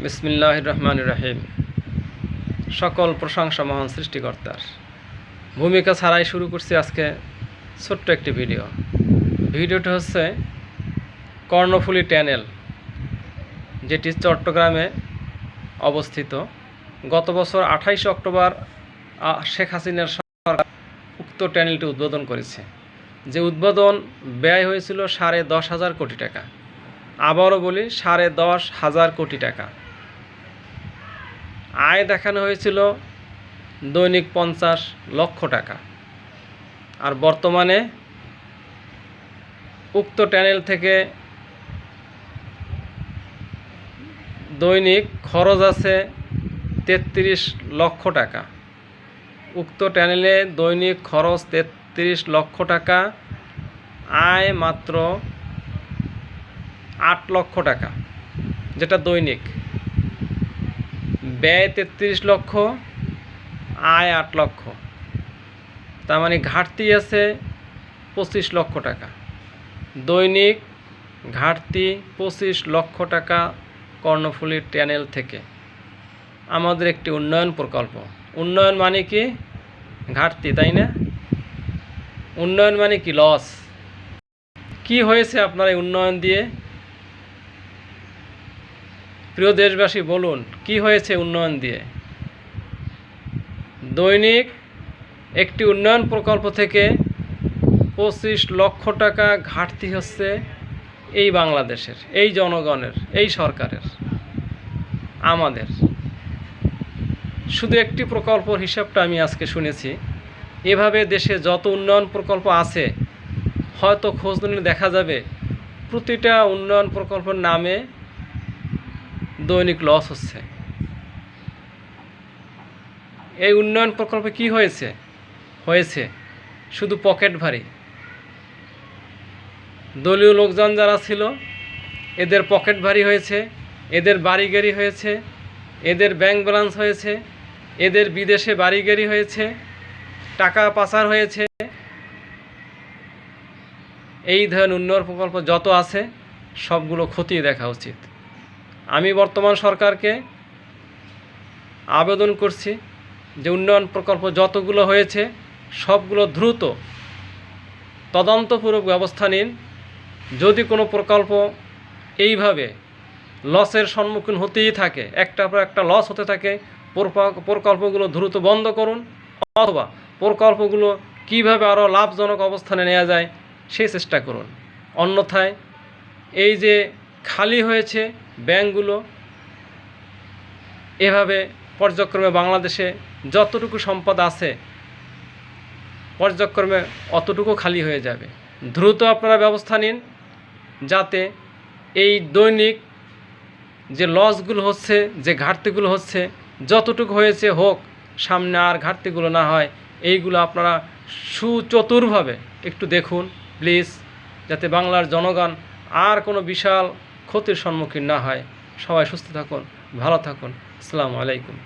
বিসমিল্লাহির রহমানির রহিম। সকল প্রশংসা মহান সৃষ্টিকর্তার। ভূমিকা ছাড়াই শুরু করছি আজকে ছোট্ট একটি ভিডিওটি হচ্ছে কর্ণফুলী টানেল, যেটি চট্টগ্রামে অবস্থিত। গত বছর 28 অক্টোবর শেখ হাসিনার সরকার উক্ত টানেলটি উদ্বোধন করেছে। যে উদ্বোধন ব্যয় হয়েছিল 10,500 কোটি টাকা। আবারও বলি 10,500 কোটি টাকা। আয় দেখানো হয়েছিল দৈনিক 50 লক্ষ টাকা। আর বর্তমানে উক্ত টানেল থেকে দৈনিক খরচ আছে 33 লক্ষ টাকা। উক্ত টানেলে দৈনিক খরচ 33 লক্ষ টাকা, আয় মাত্র 8 লক্ষ টাকা, যেটা দৈনিক। ব্যয় 33 লক্ষ, আয় 8 লক্ষ, তার মানে ঘাটতি আছে 25 লক্ষ টাকা। দৈনিক ঘাটতি 25 লক্ষ টাকা কর্ণফুলী টানেল থেকে। আমাদের একটি উন্নয়ন প্রকল্প। উন্নয়ন মানে কি? ঘাটতি, তাই না? উন্নয়ন মানে কি? লস। কি হয়েছে আপনার এই উন্নয়ন দিয়ে? প্রিয় দেশবাসী, বলুন কি হয়েছে উন্নয়ন দিয়ে? দৈনিক একটি উন্নয়ন প্রকল্প থেকে 25 লক্ষ টাকা ঘাটতি হচ্ছে এই বাংলাদেশের, এই জনগণের, এই সরকারের, আমাদের। শুধু একটি প্রকল্পর হিসাবটা আমি আজকে শুনেছি। এভাবে দেশে যত উন্নয়ন প্রকল্প আছে, হয়তো খোঁজ নিলে দেখা যাবে প্রতিটা উন্নয়ন প্রকল্পের নামে দৈনিক লস হচ্ছে। এই উন্নয়ন প্রকল্পে কি হয়েছে? শুধু পকেট ভারী। দলীয় লোকজন যারা ছিল, এদের পকেট ভারী হয়েছে, এদের বাড়ি গাড়ি হয়েছে, এদের ব্যাংক ব্যালেন্স হয়েছে, এদের বিদেশে বাড়ি গাড়ি হয়েছে, টাকা পাচার হয়েছে। এই ধরনের উন্নয়ন প্রকল্প যত আছে সবগুলো খতিয়ে দেখা উচিত। আমি বর্তমান সরকারকে আবেদন করছি যে উন্নয়ন প্রকল্প যতগুলো হয়েছে সবগুলো দ্রুত তদন্তপূর্বক ব্যবস্থা নিন। যদি কোনো প্রকল্প এইভাবে লসের সম্মুখীন হতেই থাকে, একটার পর একটা লস হতে থাকে, প্রকল্পগুলো দ্রুত বন্ধ করুন, অথবা প্রকল্পগুলো কীভাবে আরও লাভজনক অবস্থানে নেওয়া যায় সেই চেষ্টা করুন। অন্যথায় এই যে খালি হয়েছে ব্যাংকগুলো, এভাবে পর্যায়ক্রমে বাংলাদেশে যতটুকু সম্পদ আছে পর্যায়ক্রমে অতটুকু খালি হয়ে যাবে। দ্রুত আপনারা ব্যবস্থা নিন, যাতে এই দৈনিক যে লসগুলো হচ্ছে, যে ঘাটতিগুলো হচ্ছে, যতটুকু হয়েছে হোক, সামনে আর ঘাটতিগুলো না হয়। এইগুলো আপনারা সুচতুরভাবে একটু দেখুন প্লিজ, যাতে বাংলার জনগণ আর কোনো বিশাল ক্ষতির সম্মুখীন না হয়। সবাই সুস্থ থাকুন, ভালো থাকুন। আসসালামু আলাইকুম।